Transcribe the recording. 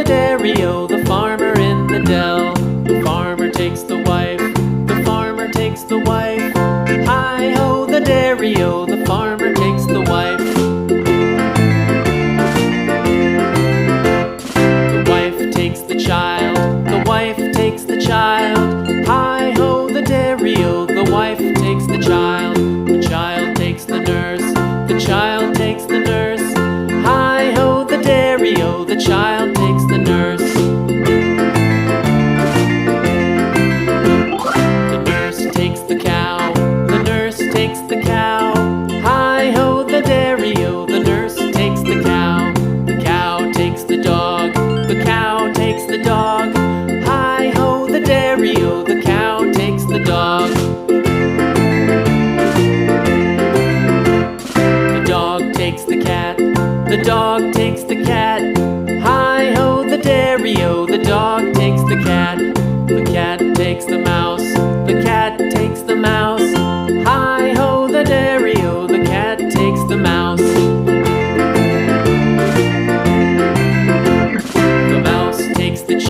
dairy-o, the farmer in the dell. The farmer takes the wife, the farmer takes the wife. Hi-ho, the dairy-o, the farmer takes the wife. The wife takes the child, the wife takes the child. Hi-ho, the dairy-o, the wife takes the child. The child takes the nurse, the child takes the nurse. Hi-ho, the dairy-o, the child takes the nurse. The nurse takes the cow, the nurse takes the cow. Hi-ho, the dairy-o, the nurse takes the cow. The cow takes the dog, the cow takes the dog. Hi-ho, the dairy-o, the cow takes the dog. The dog takes the cat, the dog takes the cat. Hi-ho, the dairy-o, the dog takes the cat. The cat takes the mouse,